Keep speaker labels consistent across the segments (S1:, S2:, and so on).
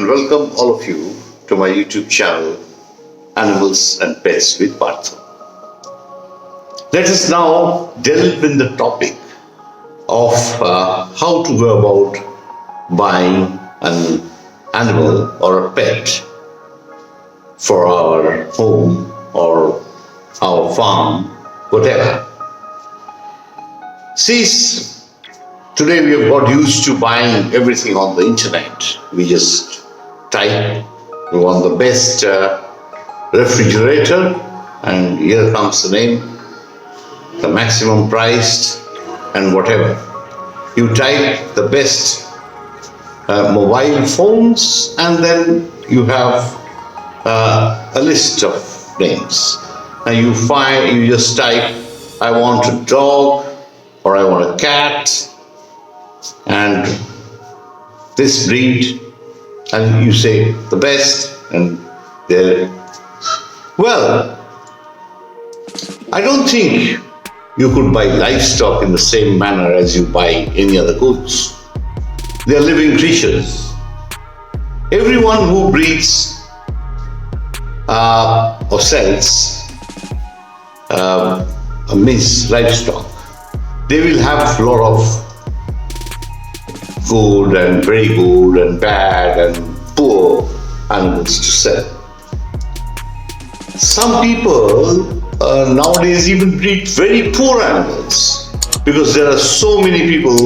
S1: welcome all of you to my YouTube channel, Animals and Pets with Partha. Let us now delve in the topic of how to go about buying an animal or a pet for our home or our farm, whatever. See, today we have got used to buying everything on the internet. We just type, we want the best refrigerator, and here comes the name, the maximum priced, and whatever. You type the best mobile phones, and then you have a list of names. And you just type, I want a dog, or I want a cat, and this breed, and you say the best, and there. Well, I don't think you could buy livestock in the same manner as you buy any other goods. They are living creatures. Everyone who breeds or sells means livestock, they will have a lot of good and very good and bad and poor animals to sell. Some people nowadays even breed very poor animals because there are so many people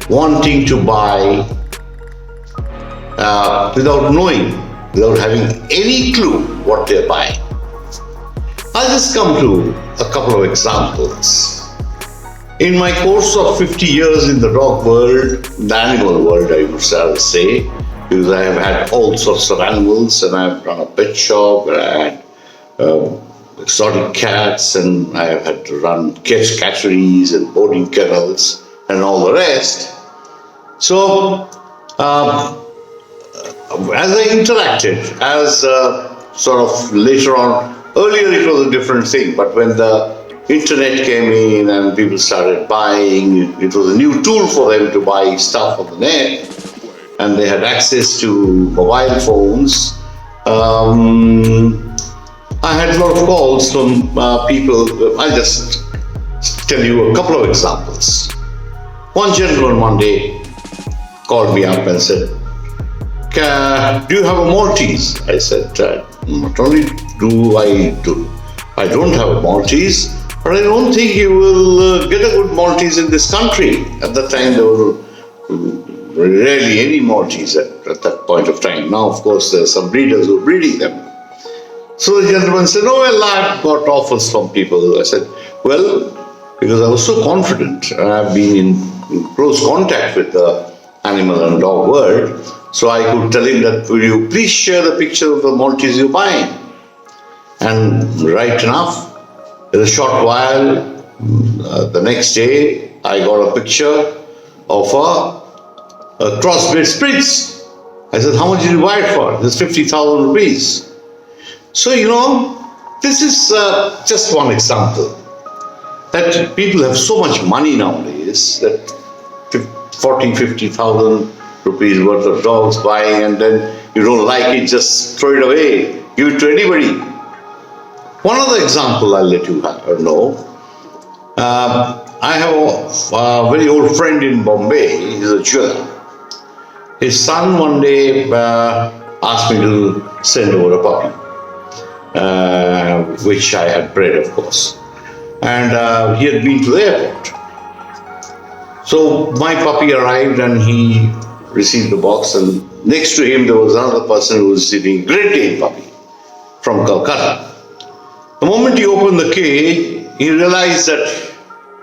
S1: wanting to buy without knowing, without having any clue what they're buying. I'll just come to a couple of examples. In my course of 50 years in the dog world, the animal world, I would say, because I have had all sorts of animals, and I have run a pet shop, and I had exotic cats, and I have had to run catcheries and boarding kennels and all the rest. So, as I interacted, as sort of later on, earlier it was a different thing, but when the internet came in and people started buying, it was a new tool for them to buy stuff on the net, and they had access to mobile phones. I had a lot of calls from people. I'll just tell you a couple of examples. One gentleman one day called me up and said, do you have a Maltese? I said, not only do I don't have a Maltese, but I don't think you will get a good Maltese in this country. At that time, there were rarely any Maltese at that point of time. Now, of course, there are some breeders who are breeding them. So the gentleman said, oh, well, I've got offers from people. I said, well, because I was so confident, and I've been in close contact with the animal and dog world, so I could tell him that, will you please share the picture of the Maltese you're buying? And right enough, in a short while, the next day, I got a picture of a crossbred Spitz. I said, how much did you buy it for? It's 50,000 rupees. So, this is just one example. That people have so much money nowadays that 50,000 rupees worth of dogs buying, and then you don't like it, just throw it away, give it to anybody. One other example I'll let you know. I have a very old friend in Bombay. He's a jeweler. His son one day asked me to send over a puppy, which I had bred, of course. And he had been to the airport. So my puppy arrived and he received the box, and next to him there was another person who was receiving a Great Dane puppy from Calcutta. The moment he opened the cage, he realized that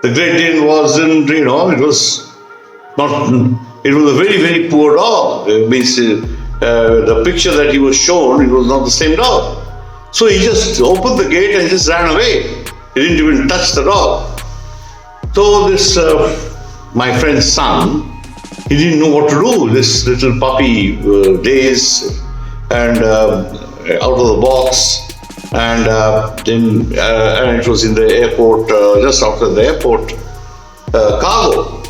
S1: the Great Dane wasn't, it was a very, very poor dog. It means the picture that he was shown, it was not the same dog. So he just opened the gate and just ran away. He didn't even touch the dog. So this, my friend's son, he didn't know what to do. This little puppy, dazed and out of the box. And and it was in the airport, just after the airport cargo.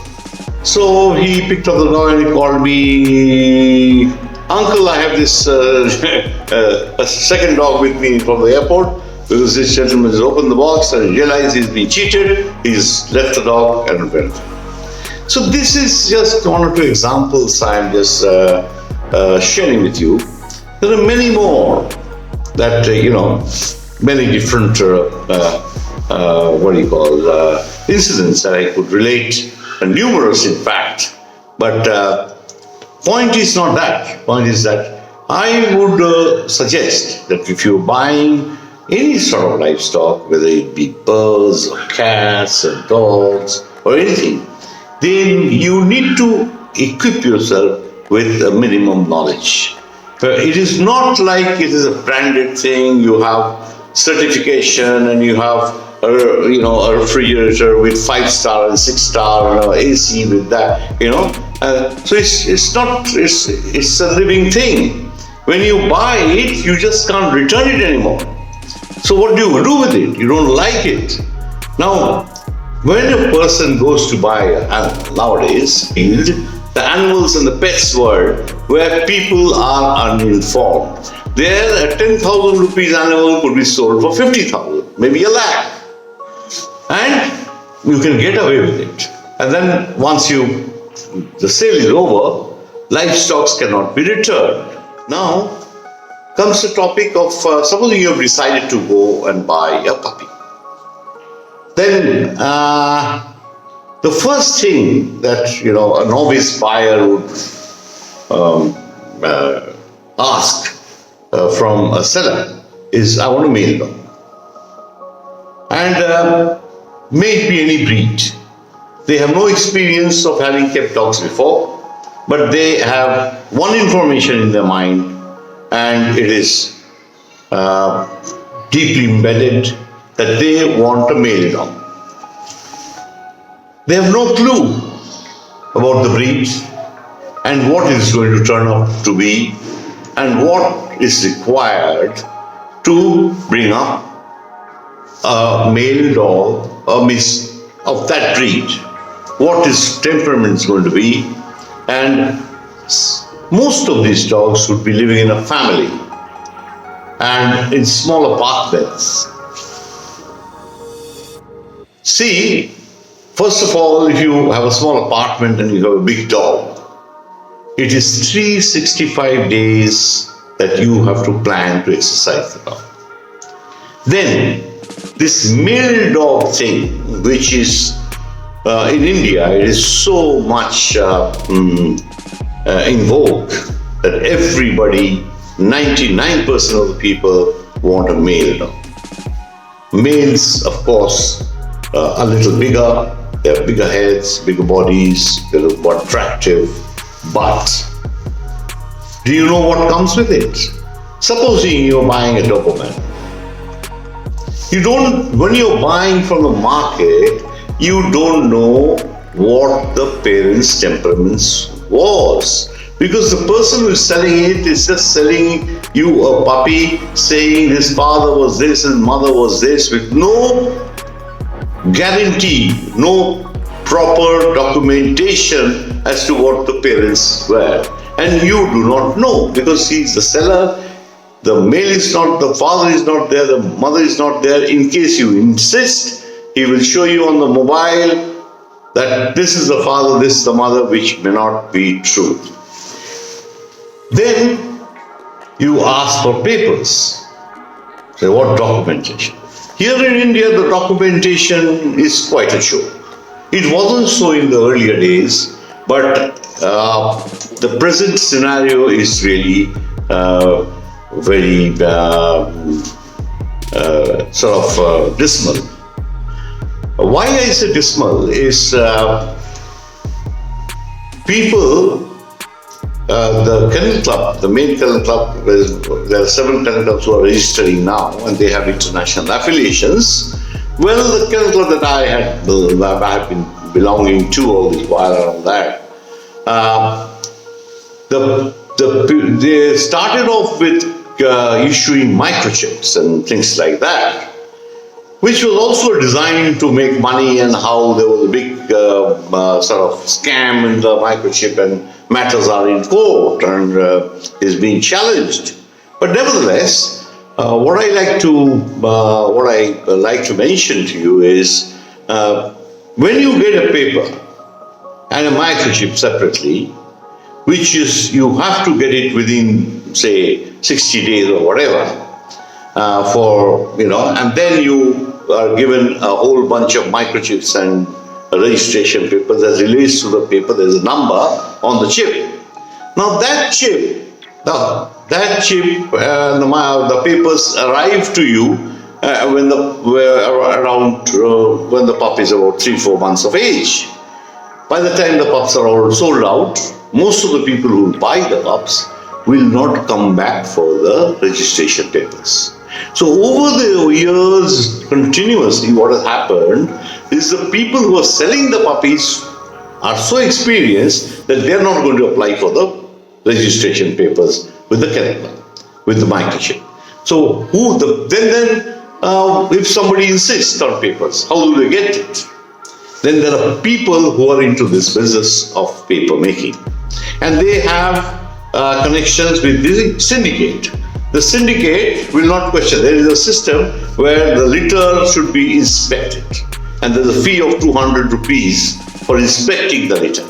S1: So he picked up the dog and he called me, uncle, I have this a second dog with me from the airport, because this gentleman has opened the box and realized he's been cheated. He's left the dog and went. So this is just one or two examples I'm just sharing with you. There are many more that, many different, incidents that I could relate, and numerous in fact. But point is not that. Point is that I would suggest that if you're buying any sort of livestock, whether it be birds or cats or dogs or anything, then you need to equip yourself with a minimum knowledge. It is not like it is a branded thing. You have certification and you have a refrigerator with 5-star and 6-star and AC with that. So it's a living thing. When you buy it, you just can't return it anymore. So what do you do with it? You don't like it. Now, when a person goes to buy an animal nowadays, in the animals and the pets world, where people are uninformed, there a 10,000 rupees animal could be sold for 50,000, maybe a lakh, and you can get away with it. And then once the sale is over, livestock cannot be returned. Now comes the topic of supposing you have decided to go and buy a puppy. Then the first thing that a novice buyer would ask from a seller is, I want a male dog. And may it be any breed. They have no experience of having kept dogs before, but they have one information in their mind, and it is deeply embedded that they want a male dog. They have no clue about the breed and what it is going to turn out to be and what is required to bring up a male dog, a mix of that breed, what his temperament is going to be. And most of these dogs would be living in a family and in small apartments. See, first of all, if you have a small apartment and you have a big dog, it is 365 days that you have to plan to exercise the dog. Then, this male dog thing, which is in India, it is so much in vogue that everybody, 99% of the people want a male dog. Males, of course, are a little bigger. They have bigger heads, bigger bodies, they look more attractive. But do you know what comes with it? Supposing you're buying a Doberman. When you're buying from the market, you don't know what the parents' temperaments was. Because the person who is selling it is just selling you a puppy, saying his father was this, his mother was this, with no guarantee, no proper documentation as to what the parents were. And you do not know, because he's the seller, the male is not, the father is not there, the mother is not there. In case you insist, he will show you on the mobile that this is the father, this is the mother, which may not be true. Then you ask for papers. Say, what documentation? Here in India, the documentation is quite a show. It wasn't so in the earlier days, but the present scenario is really very dismal. Why I say dismal is people, the kennel club, the main kennel club, there are 7 kennel clubs who are registering now and they have international affiliations. Well, the kennel club that I have been belonging to all this while and all that, they started off with issuing microchips and things like that, which was also designed to make money, and how there was a big sort of scam in the microchip and matters are in court and is being challenged. But nevertheless, what I like to mention to you is when you get a paper and a microchip separately, which is you have to get it within say 60 days or whatever, and then you are given a whole bunch of microchips and a registration paper that relates to the paper. There's a number on the chip. Now that chip, the papers arrive to you when the pup is about 3-4 months of age. By the time the pups are all sold out, most of the people who buy the pups will not come back for the registration papers. So over the years, continuously, what has happened is the people who are selling the puppies are so experienced that they are not going to apply for the registration papers with the microchip. So if somebody insists on papers, how do they get it? Then there are people who are into this business of paper making, and they have connections with the syndicate. The syndicate will not question. There is a system where the litter should be inspected, and there's a fee of 200 rupees for inspecting the litter.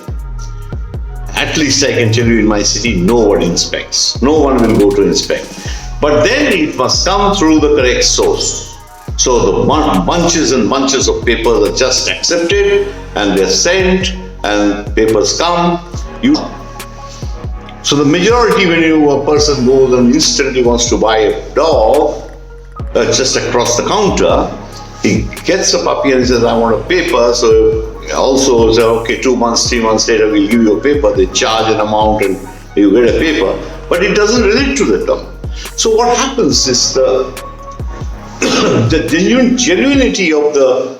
S1: At least I can tell you in my city, no one inspects. No one will go to inspect. But then it must come through the correct source. So the bunches and bunches of papers are just accepted and they're sent, and papers come. So the majority, when a person goes and instantly wants to buy a dog just across the counter, he gets a puppy and he says, I want a paper. So also say, okay, 2 months, 3 months later, we'll give you a paper. They charge an amount and you get a paper. But it doesn't relate to the dog. So what happens is the genuinity of the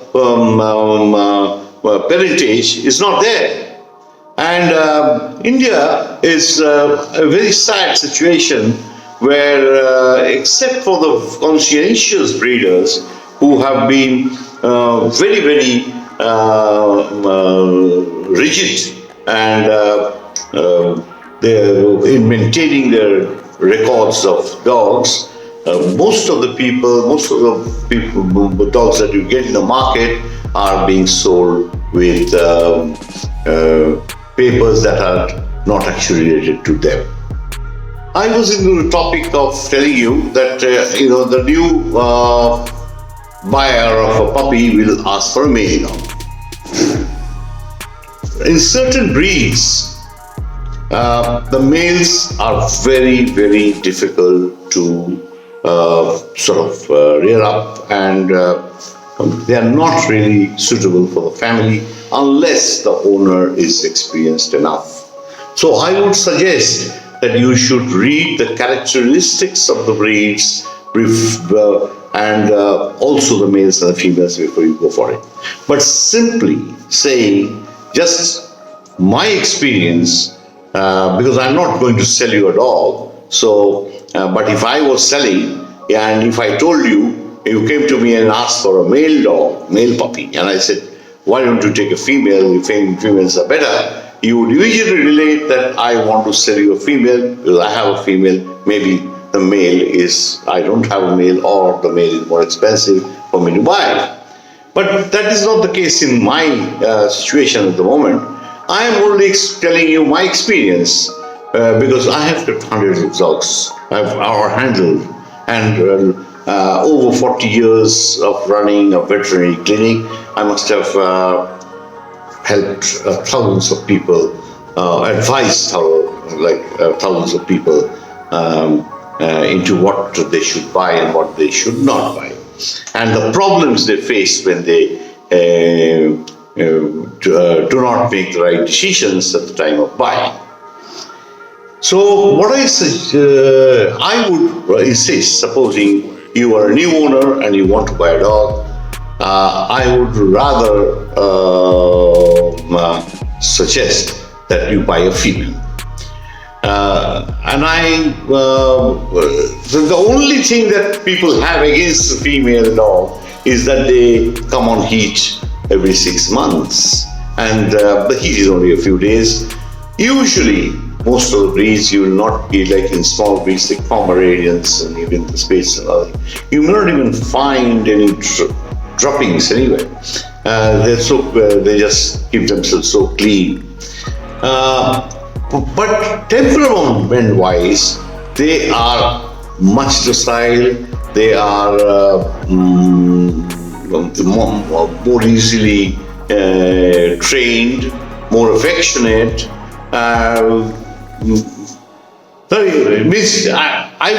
S1: parentage is not there. And India is a very sad situation where, except for the conscientious breeders who have been very, very rigid and in maintaining their records of dogs, most of the dogs that you get in the market are being sold with papers that are not actually related to them. I was into the topic of telling you that the new buyer of a puppy will ask for a male dog. In certain breeds, the males are very, very difficult to rear up, and they are not really suitable for the family unless the owner is experienced enough. So I would suggest that you should read the characteristics of the breeds and also the males and the females before you go for it. But simply saying just my experience, because I'm not going to sell you a dog, so but if I was selling and if I told you came to me and asked for a male puppy, and I said, why don't you take a female, if females are better, you would usually relate that I want to sell you a female because I have a female, maybe the male is, I don't have a male, or the male is more expensive for me to buy. But that is not the case in my situation at the moment. I am only telling you my experience because I have kept hundreds of dogs I've handled, and over 40 years of running a veterinary clinic, I must have helped thousands of people, advised thousands of people into what they should buy and what they should not buy, and the problems they face when they do not make the right decisions at the time of buying. So what I would insist, supposing you are a new owner and you want to buy a dog, I would rather suggest that you buy a female. The only thing that people have against the female dog is that they come on heat every 6 months, and the heat is only a few days. Usually, most of the breeds you will not be like in small breeds like Pomeranians and even the Spitz and others. You may not even find any droppings anywhere. They just keep themselves so clean. But temperament-wise, they are much docile. They are more easily trained, more affectionate. I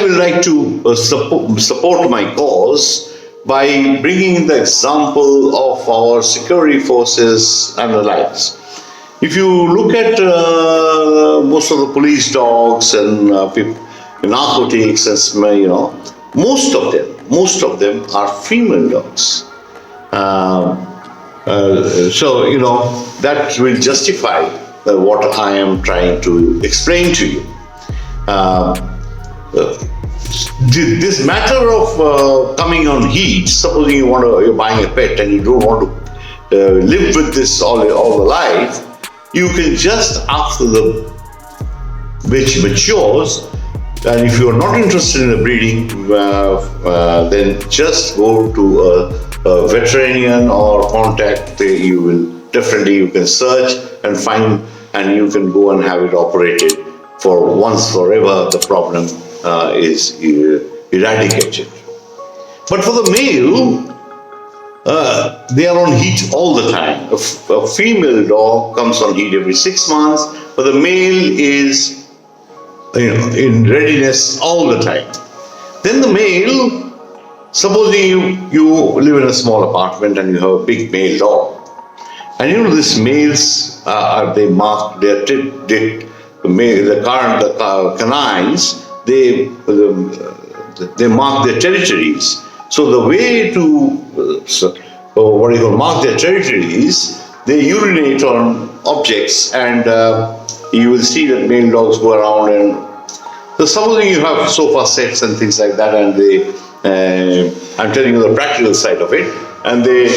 S1: will like to support my cause by bringing the example of our security forces and the likes. If you look at most of the police dogs and narcotics and most of them are female dogs. That will justify what I am trying to explain to you. This matter of coming on heat, supposing you're buying a pet and you don't want to live with this all the life, you can just, after the bitch matures, and if you are not interested in the breeding, then just go to a veterinarian or contact. You can search and find, and you can go and have it operated for once forever. The problem is eradicated. But for the male, they are on heat all the time. A female dog comes on heat every 6 months, but the male is in readiness all the time. Then the male, supposing you live in a small apartment and you have a big male dog, and these males they mark their the canines, they mark their territories. So the way to mark their territories, they urinate on objects, and you will see that male dogs go around and supposing you have sofa sets and things like that, and they, I'm telling you the practical side of it, and they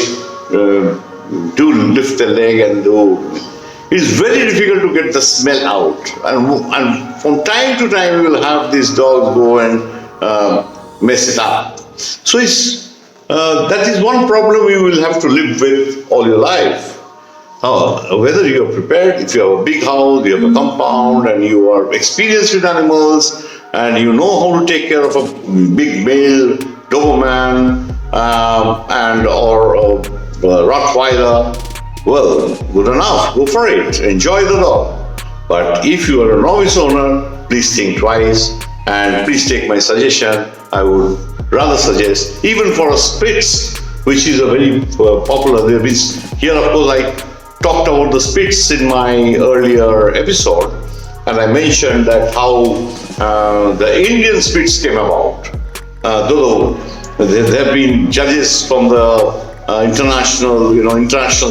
S1: do lift their leg and do. It's very difficult to get the smell out, and from time to time you will have these dogs go and mess it up. So that is one problem you will have to live with all your life. Whether you are prepared, if you have a big house, you have a compound, and you are experienced with animals, and you know how to take care of a big male Doberman or a Rottweiler, well, good enough, go for it, enjoy the dog. But if you are a novice owner, please think twice, and please take my suggestion. I would rather suggest, even for a Spitz, which is a very popular, here of course I talked about the Spitz in my earlier episode, and I mentioned that how the Indian Spitz came about. Though there have been judges from the international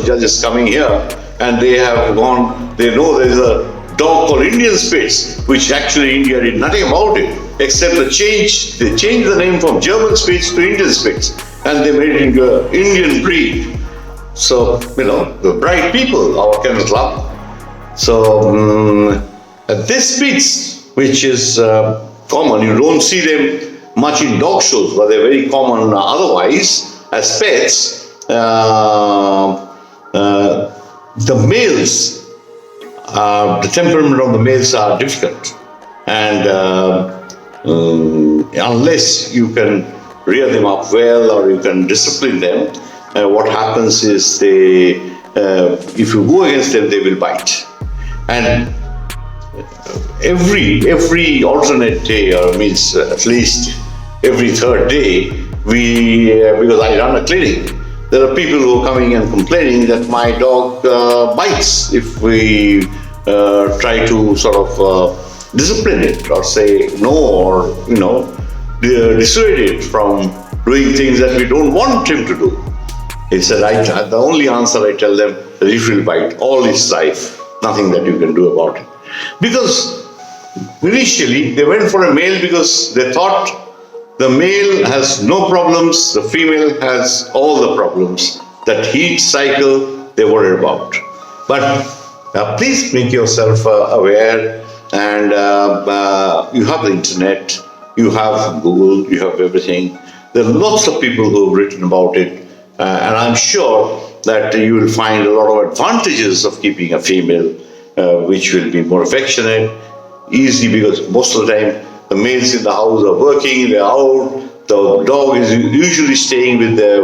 S1: judges coming here, and they have gone, they know there is a dog called Indian Spitz, which actually India did nothing about it, except they changed the name from German Spitz to Indian Spitz, and they made it into an Indian breed. So, the bright people, our kennel club. So, this Spitz, which is common, you don't see them much in dog shows, but they're very common otherwise as pets. The males, the temperament of the males are difficult, and unless you can rear them up well or you can discipline them, what happens is if you go against them, they will bite. And every alternate day, or means at least every third day, because I run a clinic, there are people who are coming and complaining that my dog bites if we try to sort of discipline it or say no, or dissuade it from doing things that we don't want him to do. It's the only answer I tell them, that he will bite all his life, nothing that you can do about it. Because initially they went for a male because they thought the male has no problems, the female has all the problems. That heat cycle they worry about. But Please make yourself aware, and you have the internet, you have Google, you have everything. There are lots of people who have written about it, and I'm sure that you will find a lot of advantages of keeping a female, which will be more affectionate, easy, because most of the time the males in the house are working, they're out, the dog is usually staying with their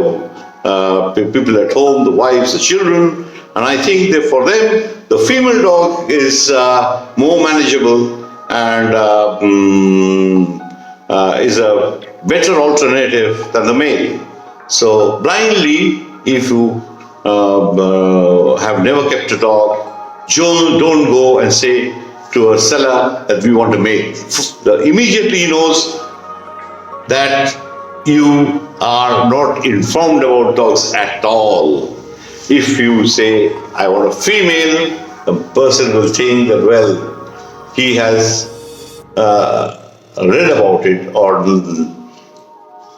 S1: people at home, the wives, the children, and I think that for them, the female dog is more manageable and is a better alternative than the male. So blindly, if you have never kept a dog, don't go and say to a seller that we want a male. Immediately he knows that you are not informed about dogs at all. If you say, I want a female, the person will think that, well, he has read about it or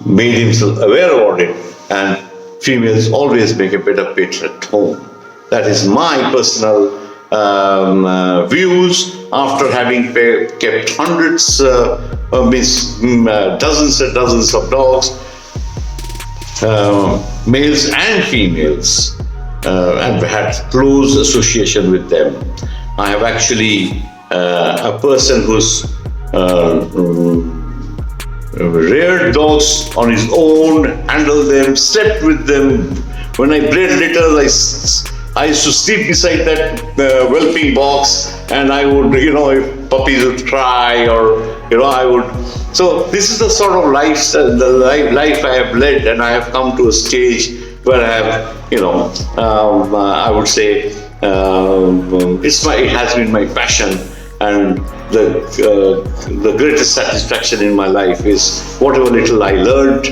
S1: made himself aware about it, and females always make a better pet at home. That is my personal views after having kept hundreds, dozens and dozens of dogs, males and females, and had close association with them. I have actually a person who's reared dogs on his own, handled them, slept with them. When I bred litters, I used to sleep beside that whelping box, and I would, if puppies would cry, or I would. So this is the sort of life I have led, and I have come to a stage where I have, I would say, it has been my passion, and the greatest satisfaction in my life is whatever little I learned,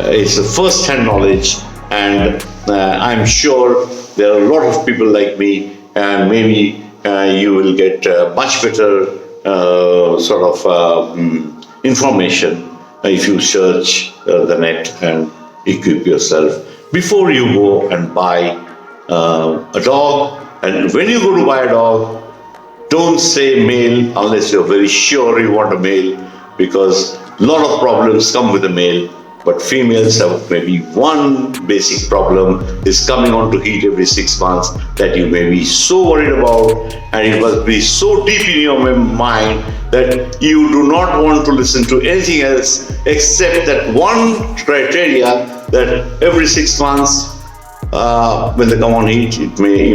S1: it's the first-hand knowledge, and I'm sure there are a lot of people like me, and maybe you will get much better information if you search the net and equip yourself before you go and buy a dog. And when you go to buy a dog, don't say male unless you're very sure you want a male, because a lot of problems come with a male. But females have maybe one basic problem, is coming on to heat every 6 months, that you may be so worried about, and it must be so deep in your mind that you do not want to listen to anything else except that one criteria, that every 6 months when they come on heat, it may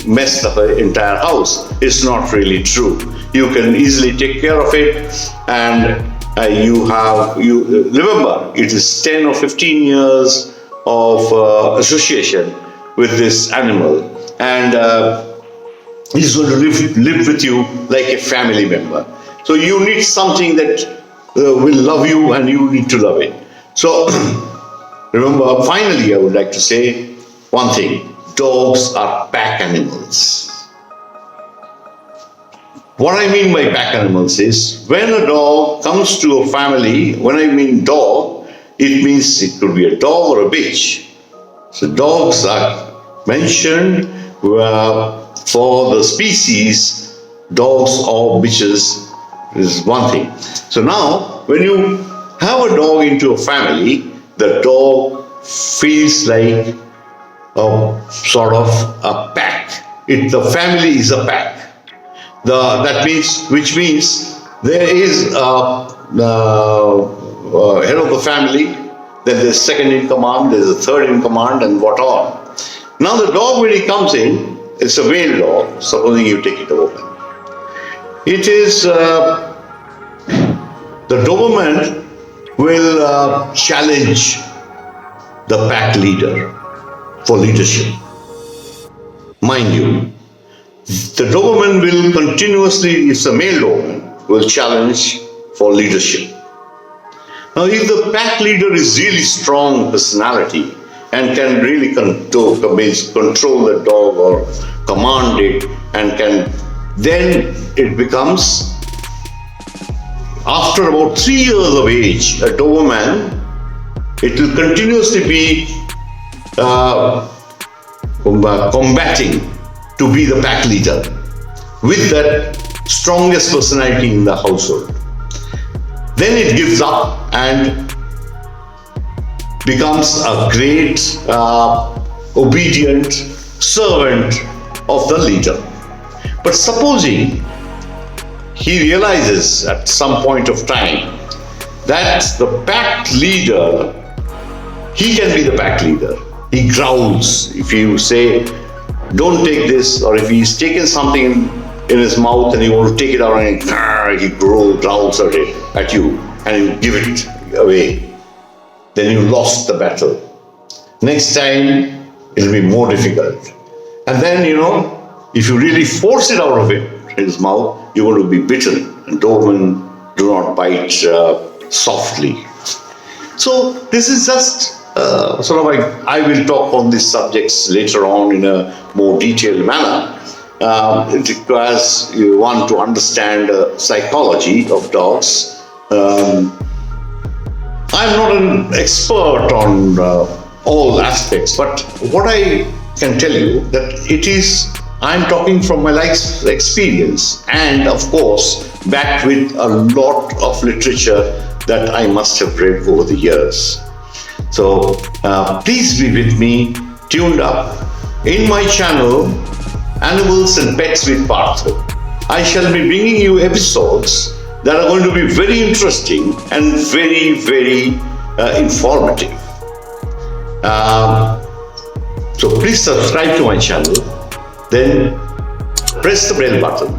S1: mess the entire house. It's not really true. You can easily take care of it, and you remember, it is 10 or 15 years of association with this animal, and he's going to live with you like a family member. So you need something that will love you, and you need to love it. So remember, finally, I would like to say one thing: dogs are pack animals. What I mean by pack animals is, when a dog comes to a family, when I mean dog, it means it could be a dog or a bitch. So dogs are mentioned for the species, dogs or bitches is one thing. So now, when you have a dog into a family, the dog feels like a sort of a pack. The family is a pack. Which means there is a head of the family, then there's second in command, there's a third in command, and what all. Now the dog, when he comes in, it's a male dog, supposing you take it over. It is, the Doberman will challenge the pack leader for leadership. Mind you, the Doberman will continuously, if the male Doberman, will challenge for leadership. Now, if the pack leader is really strong personality and can really control the dog or command it, and then it becomes, after about 3 years of age, a Doberman, it will continuously be combating to be the pack leader with that strongest personality in the household. Then it gives up and becomes a great obedient servant of the leader. But supposing he realizes at some point of time that the pack leader, he can be the pack leader. He growls if you say, don't take this, or if he's taken something in his mouth and you want to take it out and he growls at you and you give it away. Then you lost the battle. Next time, it'll be more difficult. And then, if you really force it out of it in his mouth, you're going to be bitten. And Doberman do not bite softly. So this is just sort of like, I will talk on these subjects later on in a more detailed manner. It requires one to understand the psychology of dogs. I'm not an expert on all aspects, but what I can tell you that I'm talking from my life experience and of course backed with a lot of literature that I must have read over the years. So please be with me, tuned up in my channel, Animals and Pets with Partha. I shall be bringing you episodes that are going to be very interesting and very, very informative. So please subscribe to my channel, then press the bell button.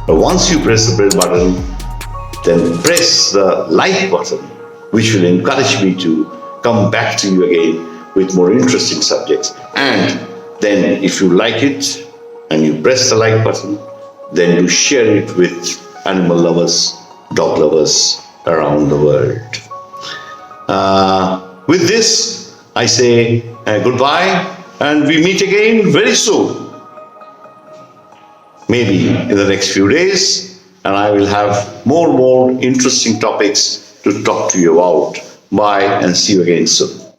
S1: Once you press the bell button, then press the like button, which will encourage me to come back to you again with more interesting subjects. And then if you like it and you press the like button, then you share it with animal lovers, dog lovers around the world. With this, I say goodbye, and we meet again very soon. Maybe in the next few days, and I will have more interesting topics to talk to you about. Bye, and see you again soon.